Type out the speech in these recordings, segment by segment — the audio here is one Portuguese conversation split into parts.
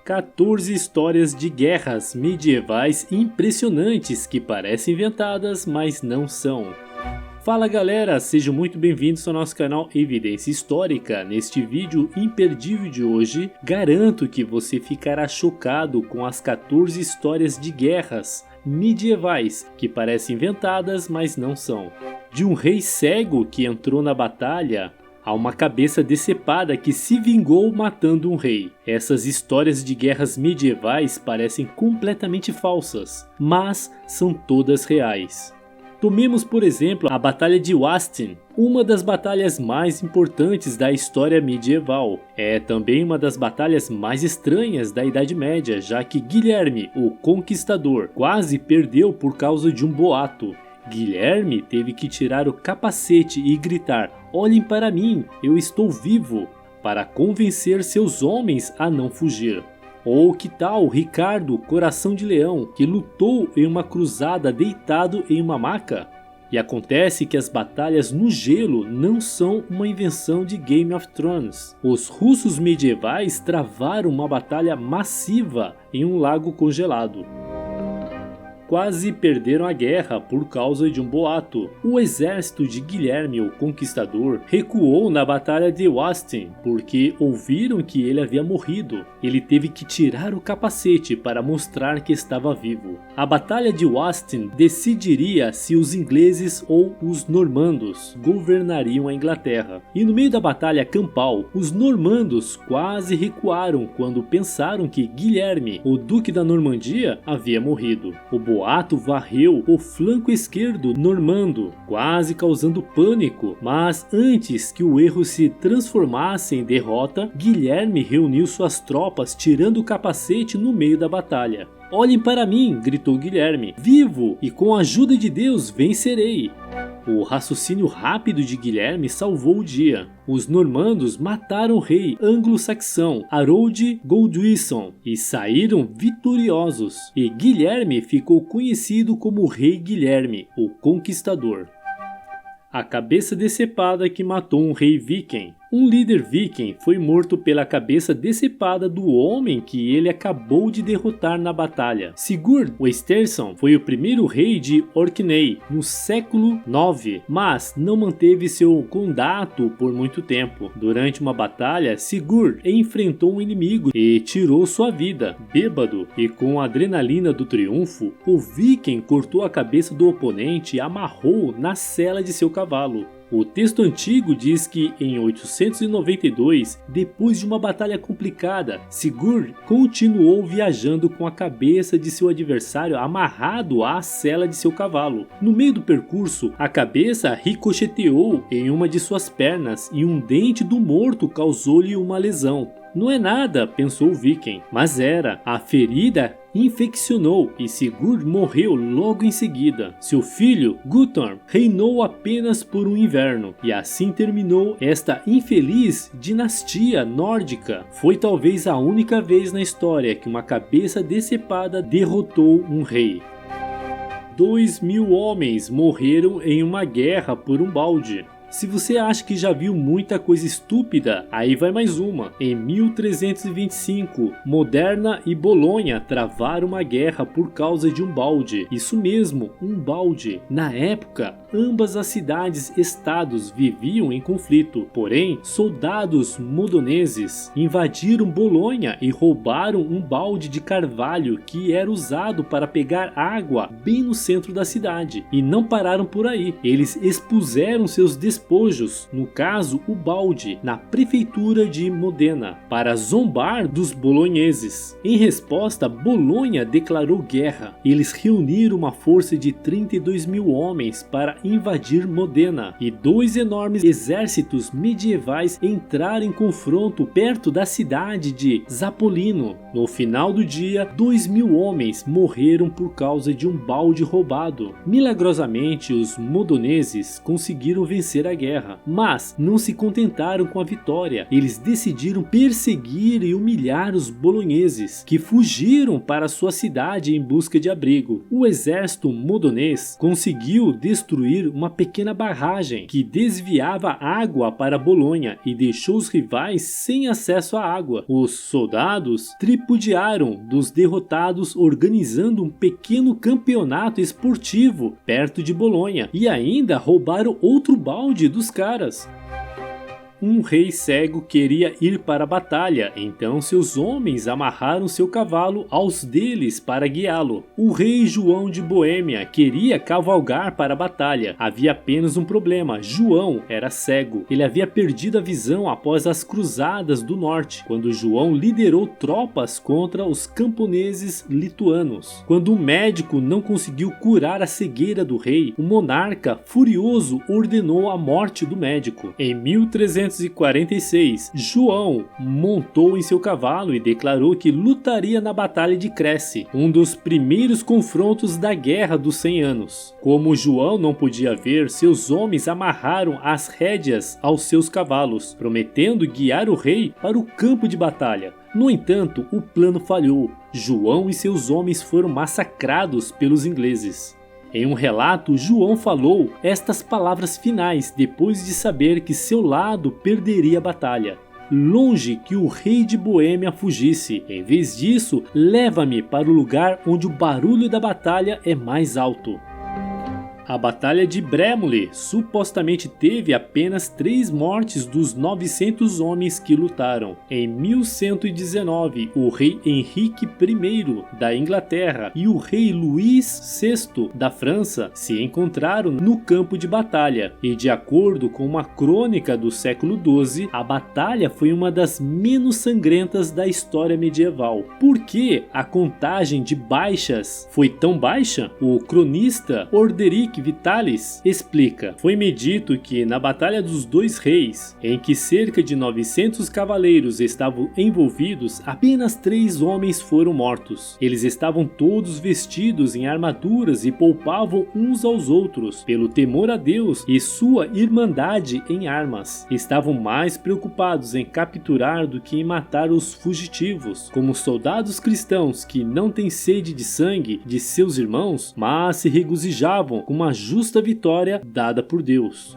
14 histórias de guerras medievais impressionantes que parecem inventadas, mas não são. Fala galera, sejam muito bem-vindos ao nosso canal Evidência Histórica. Neste vídeo imperdível de hoje, garanto que você ficará chocado com as 14 histórias de guerras medievais que parecem inventadas, mas não são. De um rei cego que entrou na batalha, a uma cabeça decepada que se vingou matando um rei. Essas histórias de guerras medievais parecem completamente falsas, mas são todas reais. Tomemos por exemplo a Batalha de Hastings, uma das batalhas mais importantes da história medieval. É também uma das batalhas mais estranhas da Idade Média, já que Guilherme, o Conquistador, quase perdeu por causa de um boato. Guilherme teve que tirar o capacete e gritar: "Olhem para mim, eu estou vivo", para convencer seus homens a não fugir. Ou que tal Ricardo, Coração de Leão, que lutou em uma cruzada deitado em uma maca? E acontece que as batalhas no gelo não são uma invenção de Game of Thrones. Os russos medievais travaram uma batalha massiva em um lago congelado. Quase perderam a guerra por causa de um boato. O exército de Guilherme o Conquistador recuou na Batalha de Hastings porque ouviram que ele havia morrido. Ele teve que tirar o capacete para mostrar que estava vivo. A Batalha de Hastings decidiria se os ingleses ou os normandos governariam a Inglaterra. E no meio da batalha campal, os normandos quase recuaram quando pensaram que Guilherme, o Duque da Normandia, havia morrido. O boato varreu o flanco esquerdo normando, quase causando pânico, mas antes que o erro se transformasse em derrota, Guilherme reuniu suas tropas tirando o capacete no meio da batalha. "Olhem para mim", gritou Guilherme, "vivo, e com a ajuda de Deus vencerei". O raciocínio rápido de Guilherme salvou o dia. Os normandos mataram o rei anglo-saxão Harold Godwinson e saíram vitoriosos. E Guilherme ficou conhecido como Rei Guilherme, o Conquistador. A cabeça decepada que matou um rei viking. Um líder viking foi morto pela cabeça decepada do homem que ele acabou de derrotar na batalha. Sigurd o Eysteirsson foi o primeiro rei de Orkney no século IX, mas não manteve seu condado por muito tempo. Durante uma batalha, Sigurd enfrentou um inimigo e tirou sua vida. Bêbado e com a adrenalina do triunfo, o viking cortou a cabeça do oponente e amarrou na sela de seu cavalo. O texto antigo diz que em 892, depois de uma batalha complicada, Sigurd continuou viajando com a cabeça de seu adversário amarrado à sela de seu cavalo. No meio do percurso, a cabeça ricocheteou em uma de suas pernas e um dente do morto causou-lhe uma lesão. "Não é nada", pensou o viking, mas era. A ferida infeccionou e Sigurd morreu logo em seguida. Seu filho, Guttorm, reinou apenas por um inverno e assim terminou esta infeliz dinastia nórdica. Foi talvez a única vez na história que uma cabeça decepada derrotou um rei. 2.000 homens morreram em uma guerra por um balde. Se você acha que já viu muita coisa estúpida, aí vai mais uma. Em 1325, Modena e Bolonha travaram uma guerra por causa de um balde. Isso mesmo, um balde. Na época, ambas as cidades-estados viviam em conflito. Porém, soldados modoneses invadiram Bolonha e roubaram um balde de carvalho que era usado para pegar água bem no centro da cidade. E não pararam por aí. Eles expuseram seus despojos, no caso o balde, na prefeitura de Modena, para zombar dos bolonheses. Em resposta, Bolonha declarou guerra. Eles reuniram uma força de 32.000 homens para invadir Modena, e 2 enormes exércitos medievais entraram em confronto perto da cidade de Zapolino. No final do dia, 2.000 homens morreram por causa de um balde roubado. Milagrosamente, os modoneses conseguiram vencer a a guerra. Mas não se contentaram com a vitória. Eles decidiram perseguir e humilhar os bolonheses, que fugiram para sua cidade em busca de abrigo. O exército modonês conseguiu destruir uma pequena barragem que desviava água para Bolonha e deixou os rivais sem acesso à água. Os soldados tripudiaram dos derrotados, organizando um pequeno campeonato esportivo perto de Bolonha e ainda roubaram outro balde dos caras. Um rei cego queria ir para a batalha, então seus homens amarraram seu cavalo aos deles para guiá-lo. O rei João de Boêmia queria cavalgar para a batalha. Havia apenas um problema: João era cego. Ele havia perdido a visão após as Cruzadas do Norte, quando João liderou tropas contra os camponeses lituanos. Quando o médico não conseguiu curar a cegueira do rei, o monarca, furioso, ordenou a morte do médico. Em 1346, João montou em seu cavalo e declarou que lutaria na Batalha de Crécy, um dos primeiros confrontos da Guerra dos 100 Anos. Como João não podia ver, seus homens amarraram as rédeas aos seus cavalos, prometendo guiar o rei para o campo de batalha. No entanto, o plano falhou. João e seus homens foram massacrados pelos ingleses. Em um relato, João falou estas palavras finais depois de saber que seu lado perderia a batalha: longe que o rei de Boêmia fugisse. Em vez disso, leva-me para o lugar onde o barulho da batalha é mais alto. A Batalha de Brémoli supostamente teve apenas 3 mortes dos 900 homens que lutaram. Em 1119, o rei Henrique I da Inglaterra e o rei Luís VI da França se encontraram no campo de batalha, e de acordo com uma crônica do século XII, a batalha foi uma das menos sangrentas da história medieval. Por que a contagem de baixas foi tão baixa? O cronista Orderic Vitalis explica: foi-me dito que na Batalha dos Dois Reis, em que cerca de 900 cavaleiros estavam envolvidos, apenas 3 homens foram mortos. Eles estavam todos vestidos em armaduras e poupavam uns aos outros, pelo temor a Deus e sua irmandade em armas. Estavam mais preocupados em capturar do que em matar os fugitivos, como soldados cristãos que não têm sede de sangue de seus irmãos, mas se regozijavam com uma justa vitória dada por Deus.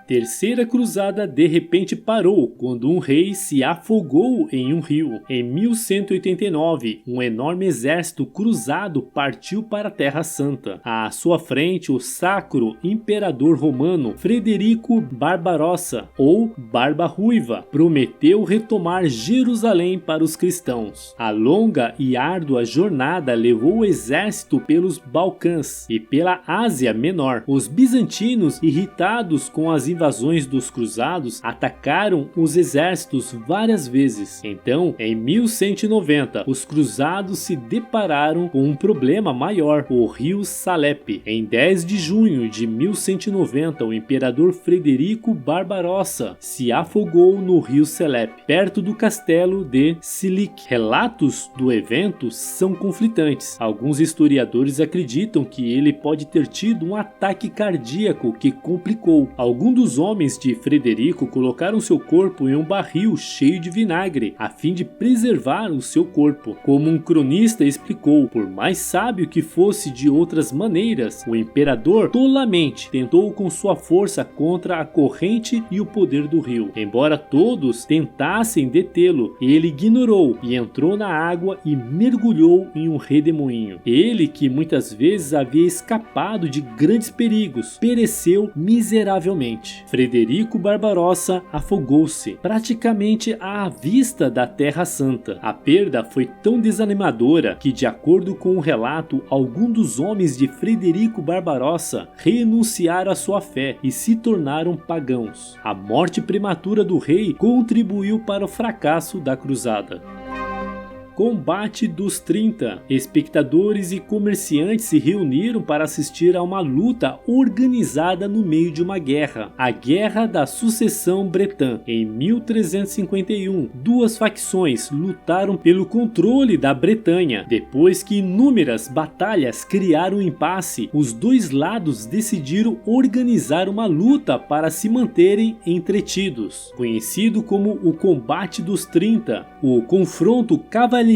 Terceira cruzada de repente parou quando um rei se afogou em um rio. Em 1189, um enorme exército cruzado partiu para a Terra Santa. À sua frente, o sacro imperador romano Frederico Barbarossa, ou Barba Ruiva, prometeu retomar Jerusalém para os cristãos. A longa e árdua jornada levou o exército pelos Balcãs e pela Ásia Menor. Os bizantinos, irritados com as invasões dos cruzados, atacaram os exércitos várias vezes. Então, em 1190, os cruzados se depararam com um problema maior: o rio Salep. Em 10 de junho de 1190, o imperador Frederico Barbarossa se afogou no rio Salep, perto do castelo de Silic. Relatos do evento são conflitantes. Alguns historiadores acreditam que ele pode ter tido um ataque cardíaco que complicou. Alguns dos homens de Frederico colocaram seu corpo em um barril cheio de vinagre, a fim de preservar o seu corpo. Como um cronista explicou, por mais sábio que fosse de outras maneiras, o imperador tolamente tentou com sua força contra a corrente e o poder do rio. Embora todos tentassem detê-lo, ele ignorou e entrou na água e mergulhou em um redemoinho. Ele, que muitas vezes havia escapado de grandes perigos, pereceu miseravelmente. Frederico Barbarossa afogou-se, praticamente à vista da Terra Santa. A perda foi tão desanimadora que, de acordo com o relato, alguns dos homens de Frederico Barbarossa renunciaram à sua fé e se tornaram pagãos. A morte prematura do rei contribuiu para o fracasso da cruzada. Combate dos 30. Espectadores e comerciantes se reuniram para assistir a uma luta organizada no meio de uma guerra, a Guerra da Sucessão Bretã. Em 1351, duas facções lutaram pelo controle da Bretanha. Depois que inúmeras batalhas criaram um impasse, os dois lados decidiram organizar uma luta para se manterem entretidos, conhecido como o Combate dos 30. O confronto cavalheiresco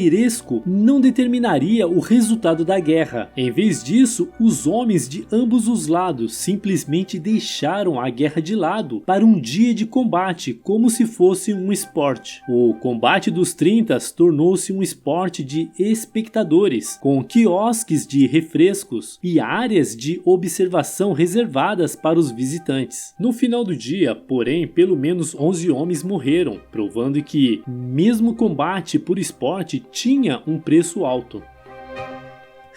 não determinaria o resultado da guerra. Em vez disso, os homens de ambos os lados simplesmente deixaram a guerra de lado para um dia de combate, como se fosse um esporte. O Combate dos 30 tornou-se um esporte de espectadores, com quiosques de refrescos e áreas de observação reservadas para os visitantes. No final do dia, porém, pelo menos 11 homens morreram, provando que, mesmo o combate por esporte tinha um preço alto.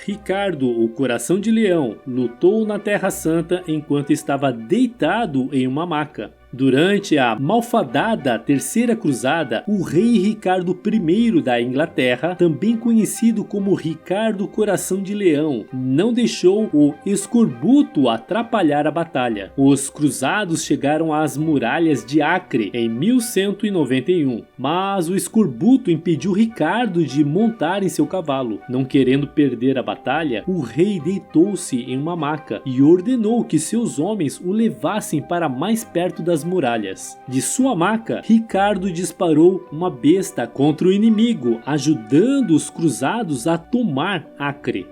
Ricardo, o Coração de Leão, lutou na Terra Santa enquanto estava deitado em uma maca. Durante a malfadada Terceira Cruzada, o rei Ricardo I da Inglaterra, também conhecido como Ricardo Coração de Leão, não deixou o escorbuto atrapalhar a batalha. Os cruzados chegaram às muralhas de Acre em 1191, mas o escorbuto impediu Ricardo de montar em seu cavalo. Não querendo perder a batalha, o rei deitou-se em uma maca e ordenou que seus homens o levassem para mais perto das muralhas. De sua maca, Ricardo disparou uma besta contra o inimigo, ajudando os cruzados a tomar Acre.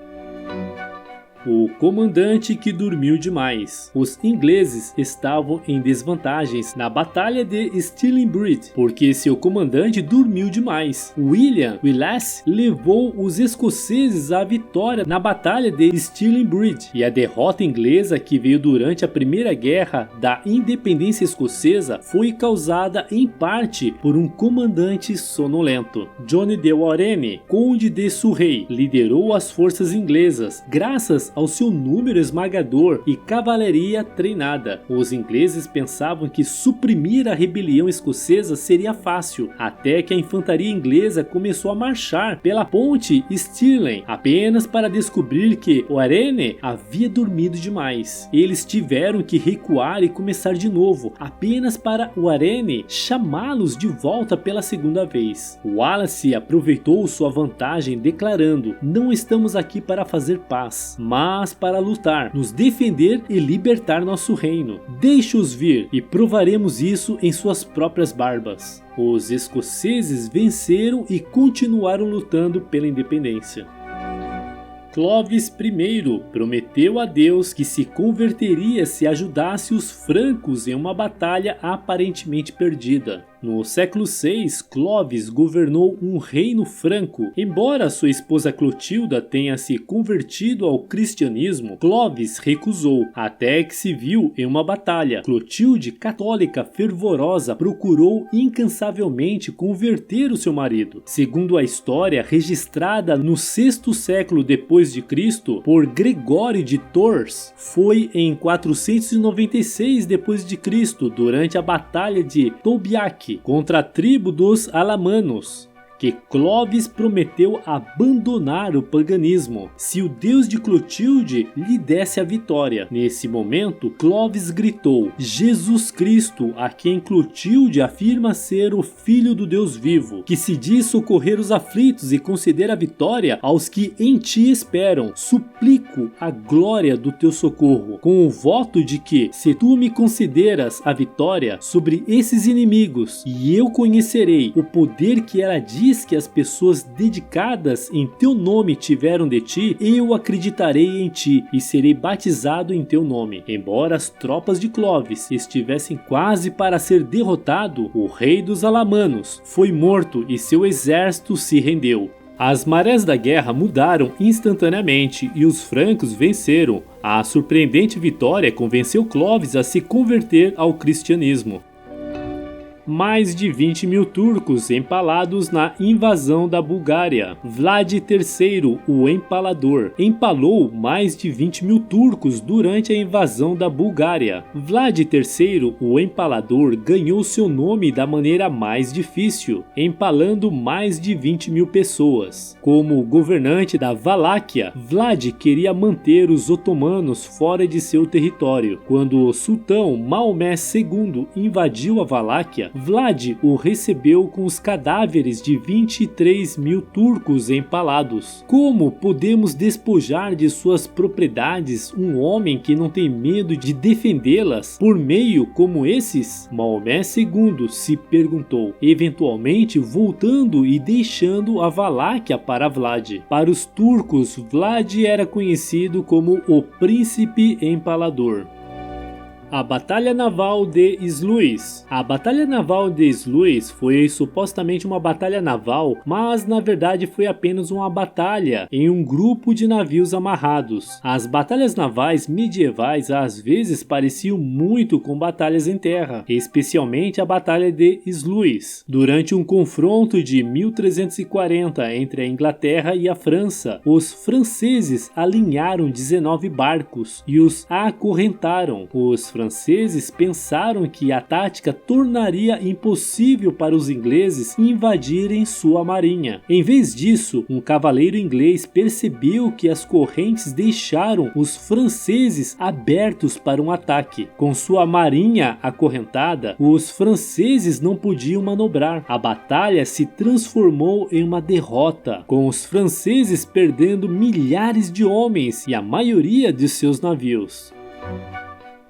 O comandante que dormiu demais. Os ingleses estavam em desvantagens na Batalha de Stirling-Bridge, porque seu comandante dormiu demais. William Wallace levou os escoceses à vitória na Batalha de Stirling-Bridge, e a derrota inglesa, que veio durante a Primeira Guerra da Independência Escocesa, foi causada em parte por um comandante sonolento. John de Warenne, conde de Surrey, liderou as forças inglesas graças ao seu número esmagador e cavalaria treinada. Os ingleses pensavam que suprimir a rebelião escocesa seria fácil, até que a infantaria inglesa começou a marchar pela ponte Stirling, apenas para descobrir que Warenne havia dormido demais. Eles tiveram que recuar e começar de novo, apenas para Warenne chamá-los de volta pela segunda vez. Wallace aproveitou sua vantagem declarando: "Não estamos aqui para fazer paz, mas para lutar, nos defender e libertar nosso reino. Deixe-os vir e provaremos isso em suas próprias barbas." Os escoceses venceram e continuaram lutando pela independência. Clovis I prometeu a Deus que se converteria se ajudasse os francos em uma batalha aparentemente perdida. No século VI, Clovis governou um reino franco. Embora sua esposa Clotilda tenha se convertido ao cristianismo, Clovis recusou, até que se viu em uma batalha. Clotilde, católica fervorosa, procurou incansavelmente converter o seu marido. Segundo a história registrada no sexto século depois de Cristo por Gregório de Tours, foi em 496 depois de Cristo, durante a batalha de Tobiac contra a tribo dos Alamanos, que Clovis prometeu abandonar o paganismo se o Deus de Clotilde lhe desse a vitória. Nesse momento, Clovis gritou: "Jesus Cristo, a quem Clotilde afirma ser o Filho do Deus vivo, que se diz socorrer os aflitos e conceder a vitória aos que em ti esperam, suplico a glória do teu socorro, com o voto de que, se tu me concederas a vitória sobre esses inimigos, e eu conhecerei o poder que ela diz que as pessoas dedicadas em teu nome tiveram de ti, eu acreditarei em ti e serei batizado em teu nome." Embora as tropas de Clovis estivessem quase para ser derrotado, o rei dos Alamanos foi morto e seu exército se rendeu. As marés da guerra mudaram instantaneamente e os francos venceram. A surpreendente vitória convenceu Clovis a se converter ao cristianismo. mais de 20 mil turcos empalados na invasão da Bulgária. Vlad III, o Empalador, empalou mais de 20 mil turcos durante a invasão da Bulgária. Vlad III, o Empalador, ganhou seu nome da maneira mais difícil, empalando mais de 20 mil pessoas. Como governante da Valáquia, Vlad queria manter os otomanos fora de seu território. Quando o sultão Maomé II invadiu a Valáquia, Vlad o recebeu com os cadáveres de 23 mil turcos empalados. Como podemos despojar de suas propriedades um homem que não tem medo de defendê-las por meio como esses? Maomé II se perguntou, eventualmente voltando e deixando a Valáquia para Vlad. Para os turcos, Vlad era conhecido como o Príncipe Empalador. A Batalha Naval de Sluis. A Batalha Naval de Sluis foi supostamente uma batalha naval, mas na verdade foi apenas uma batalha em um grupo de navios amarrados. As batalhas navais medievais às vezes pareciam muito com batalhas em terra, especialmente a Batalha de Sluis. Durante um confronto de 1340 entre a Inglaterra e a França, os franceses alinharam 19 barcos e os acorrentaram. Os franceses pensaram que a tática tornaria impossível para os ingleses invadirem sua marinha. Em vez disso, um cavaleiro inglês percebeu que as correntes deixaram os franceses abertos para um ataque. Com sua marinha acorrentada, os franceses não podiam manobrar. A batalha se transformou em uma derrota, com os franceses perdendo milhares de homens e a maioria de seus navios.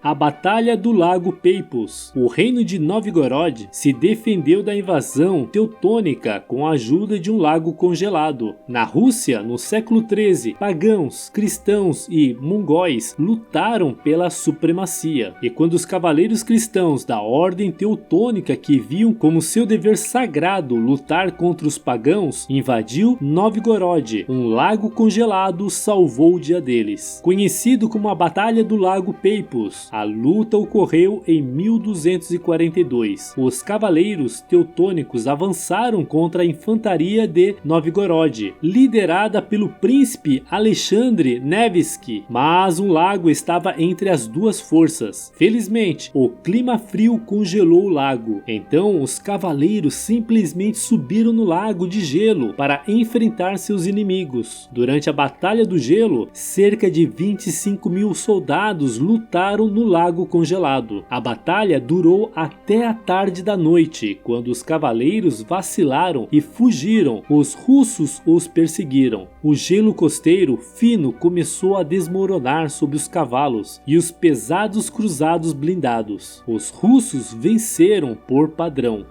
A Batalha do Lago Peipus. O reino de Novgorod se defendeu da invasão teutônica com a ajuda de um lago congelado. Na Rússia, no século XIII, pagãos, cristãos e mongóis lutaram pela supremacia. E quando os cavaleiros cristãos da ordem teutônica, que viam como seu dever sagrado lutar contra os pagãos, invadiu Novgorod, um lago congelado salvou o dia deles. Conhecido como a Batalha do Lago Peipus, a luta ocorreu em 1242. Os cavaleiros teutônicos avançaram contra a infantaria de Novgorod, liderada pelo príncipe Alexandre Nevsky, mas um lago estava entre as duas forças. Felizmente, o clima frio congelou o lago. Então, os cavaleiros simplesmente subiram no lago de gelo para enfrentar seus inimigos. Durante a Batalha do Gelo, cerca de 25 mil soldados lutaram no lago congelado. A batalha durou até a tarde da noite, quando os cavaleiros vacilaram e fugiram. Os russos os perseguiram. O gelo costeiro fino começou a desmoronar sob os cavalos e os pesados cruzados blindados. Os russos venceram por padrão.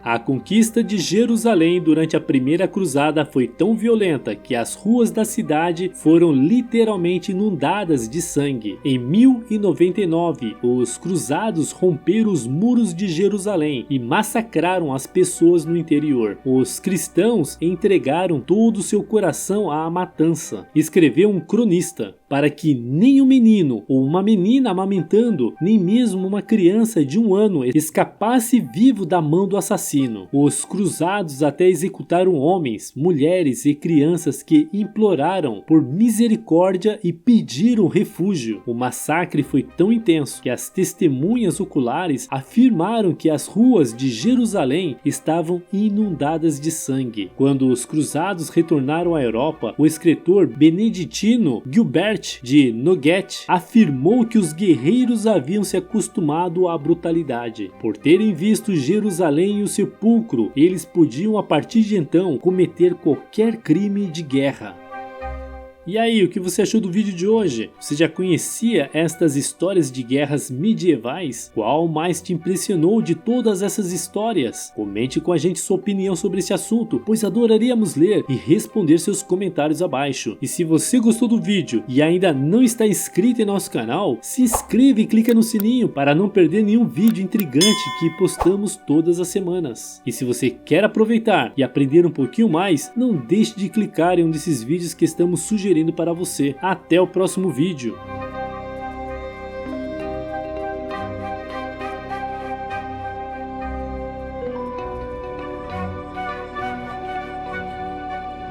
A conquista de Jerusalém durante a Primeira Cruzada foi tão violenta que as ruas da cidade foram literalmente inundadas de sangue. Em 1099, os cruzados romperam os muros de Jerusalém e massacraram as pessoas no interior. Os cristãos entregaram todo o seu coração à matança. Escreveu um cronista: para que nem um menino ou uma menina amamentando, nem mesmo uma criança de 1 ano escapasse vivo da mão do assassino. Os cruzados até executaram homens, mulheres e crianças que imploraram por misericórdia e pediram refúgio. O massacre foi tão intenso que as testemunhas oculares afirmaram que as ruas de Jerusalém estavam inundadas de sangue. Quando os cruzados retornaram à Europa, o escritor beneditino Gilbert de Nogent afirmou que os guerreiros haviam se acostumado à brutalidade. Por terem visto Jerusalém e o sepulcro, eles podiam a partir de então cometer qualquer crime de guerra. E aí, o que você achou do vídeo de hoje? Você já conhecia estas histórias de guerras medievais? Qual mais te impressionou de todas essas histórias? Comente com a gente sua opinião sobre esse assunto, pois adoraríamos ler e responder seus comentários abaixo. E se você gostou do vídeo e ainda não está inscrito em nosso canal, se inscreva e clica no sininho para não perder nenhum vídeo intrigante que postamos todas as semanas. E se você quer aproveitar e aprender um pouquinho mais, não deixe de clicar em um desses vídeos que estamos sugerindo para você. Até o próximo vídeo.